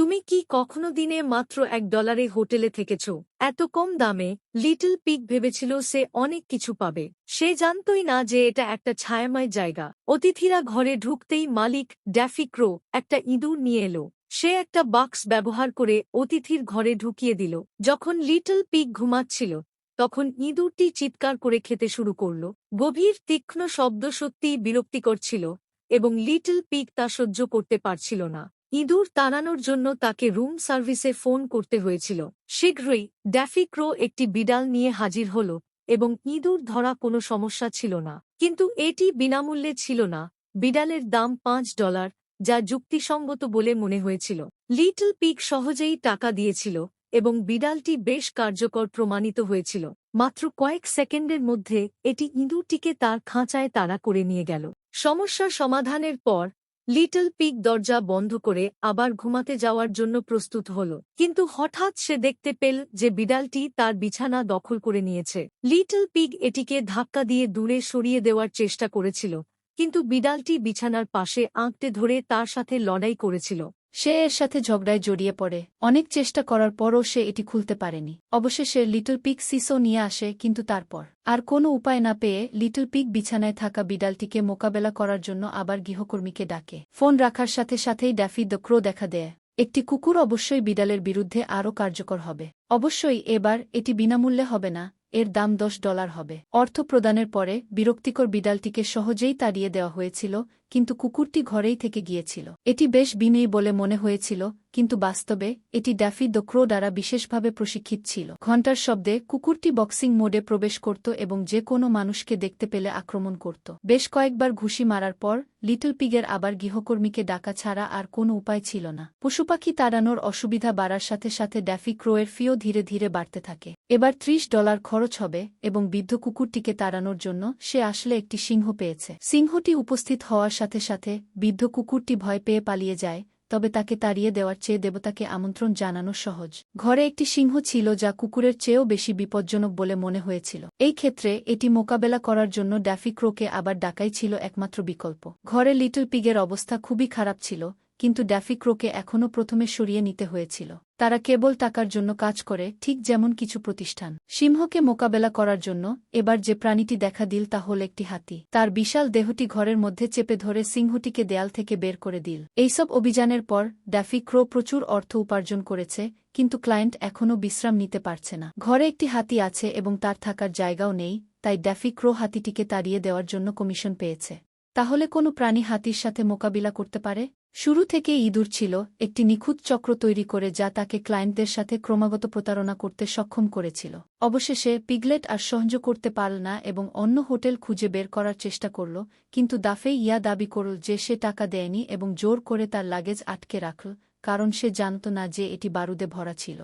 তুমি কি কখনো দিনে মাত্র $1 হোটেলে থেকেছ? এত কম দামে? লিটল পিগ ভেবেছিল সে অনেক কিছু পাবে। সে জানতই না যে এটা একটা ছায়াময় জায়গা। অতিথিরা ঘরে ঢুকতেই মালিক ড্যাফি ক্রো একটা ইঁদুর নিয়ে এলো। সে একটা বাক্স ব্যবহার করে অতিথির ঘরে ঢুকিয়ে দিল। যখন লিটল পিগ ঘুমাচ্ছিল তখন ইঁদুরটি চিৎকার করে খেতে শুরু করল। গভীর তীক্ষ্ণ শব্দ সত্যিই বিরক্তিকর ছিল এবং লিটল পিগ তা সহ্য করতে পারছিল না। ইঁদুর তাড়ানোর জন্য তাকে রুম সার্ভিসে ফোন করতে হয়েছিল। শীঘ্রই ড্যাফি ক্রো একটি বিড়াল নিয়ে হাজির হল এবং ইঁদুর ধরা কোনো সমস্যা ছিল না। কিন্তু এটি বিনামূল্যে ছিল না। বিড়ালের দাম $5, যা যুক্তিসঙ্গত বলে মনে হয়েছিল। লিটল পিগ সহজেই টাকা দিয়েছিল এবং বিড়ালটি বেশ কার্যকর প্রমাণিত হয়েছিল। মাত্র কয়েক সেকেন্ডের মধ্যে এটি ইঁদুরটিকে তার খাঁচায় তাড়া করে নিয়ে গেল। সমস্যার সমাধানের পর লিটল পিগ দরজা বন্ধ করে আবার ঘুমাতে যাওয়ার জন্য প্রস্তুত হল। কিন্তু হঠাৎ সে দেখতে পেল যে বিড়ালটি তার বিছানা দখল করে নিয়েছে। লিটল পিগ এটিকে ধাক্কা দিয়ে দূরে সরিয়ে দেওয়ার চেষ্টা করেছিল, কিন্তু বিড়ালটি বিছানার পাশে আঁকড়ে ধরে তার সাথে লড়াই করেছিল। সে এর সাথে ঝগড়ায় জড়িয়ে পড়ে। অনেক চেষ্টা করার পরও সে এটি খুলতে পারেনি। অবশেষে লিটল পিগ সিসো নিয়ে আসে, কিন্তু তারপর আর কোনো উপায় না পেয়ে লিটল পিগ বিছানায় থাকা বিড়ালটিকে মোকাবেলা করার জন্য আবার গৃহকর্মীকে ডাকে। ফোন রাখার সাথে সাথেই ড্যাফি দ্য ক্রো দেখা দেয়। একটি কুকুর অবশ্যই বিড়ালের বিরুদ্ধে আরও কার্যকর হবে। অবশ্যই এবার এটি বিনামূল্যে হবে না, এর দাম $10 হবে। অর্থ প্রদানের পরে বিরক্তিকর বিড়ালটিকে সহজেই তাড়িয়ে দেওয়া হয়েছিল, কিন্তু কুকুরটি ঘরেই থেকে গিয়েছিল। এটি বেশ বিনয়ী বলে মনে হয়েছিল, কিন্তু বাস্তবে এটি ড্যাফি দ্য ক্রো দ্বারা বিশেষভাবে প্রশিক্ষিত ছিল। ঘণ্টার শব্দে কুকুরটি বক্সিং মোডে প্রবেশ করত এবং যে কোনো মানুষকে দেখতে পেলে আক্রমণ করত। বেশ কয়েকবার ঘুষি মারার পর লিটল পিগের আবার গৃহকর্মীকে ডাকা ছাড়া আর কোনো উপায় ছিল না। পশুপাখি তাড়ানোর অসুবিধা বাড়ার সাথে সাথে ড্যাফি ক্রোয়ের ফিও ধীরে ধীরে বাড়তে থাকে। এবার $30 খরচ হবে এবং বৃদ্ধ কুকুরটিকে তাড়ানোর জন্য সে আসলে একটি সিংহ পেয়েছে। সিংহটি উপস্থিত হওয়ার সাথে সাথে বৃদ্ধ কুকুরটি ভয় পেয়ে পালিয়ে যায়, তবে তাকে তাড়িয়ে দেওয়ার চেয়ে দেবতাকে আমন্ত্রণ জানানো সহজ। ঘরে একটি সিংহ ছিল যা কুকুরের চেয়েও বেশি বিপজ্জনক বলে মনে হয়েছিল। এই ক্ষেত্রে এটি মোকাবেলা করার জন্য ড্যাফি ক্রোকে আবার ডাকাই ছিল একমাত্র বিকল্প। ঘরে লিটল পিগের অবস্থা খুবই খারাপ ছিল, কিন্তু ড্যাফি ক্রোকে এখনও প্রথমে সরিয়ে নিতে হয়েছিল। তারা কেবল টাকার জন্য কাজ করে, ঠিক যেমন কিছু প্রতিষ্ঠান। সিংহকে মোকাবেলা করার জন্য এবার যে প্রাণীটি দেখা দিল তা হল একটি হাতি। তার বিশাল দেহটি ঘরের মধ্যে চেপে ধরে সিংহটিকে দেয়াল থেকে বের করে দিল। এইসব অভিযানের পর ড্যাফি ক্রো প্রচুর অর্থ উপার্জন করেছে, কিন্তু ক্লায়েন্ট এখনও বিশ্রাম নিতে পারছে না। ঘরে একটি হাতি আছে এবং তার থাকার জায়গাও নেই, তাই ড্যাফি ক্রো হাতিটিকে তাড়িয়ে দেওয়ার জন্য কমিশন পেয়েছে। তাহলে কোনো প্রাণী হাতির সাথে মোকাবিলা করতে পারে? শুরু থেকে ইঁদুর ছিল একটি নিখুঁত চক্র তৈরি করে যা তাকে ক্লায়েন্টদের সাথে ক্রমাগত প্রতারণা করতে সক্ষম করেছিল। অবশেষে পিগলেট আর সহ্য করতে পারল না এবং অন্য হোটেল খুঁজে বের করার চেষ্টা করল, কিন্তু দাফে ইয়া দাবি করল যে সে টাকা দেয়নি এবং জোর করে তার লাগেজ আটকে রাখল, কারণ সে জানত না যে এটি বারুদে ভরা ছিল।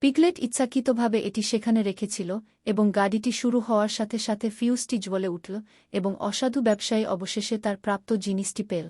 পিগলেট ইচ্ছাকৃতভাবে এটি সেখানে রেখেছিল এবং গাড়িটি শুরু হওয়ার সাথে সাথে ফিউজটি জ্বলে উঠল এবং অসাধু ব্যবসায়ী অবশেষে তার প্রাপ্ত জিনিসটি পেল।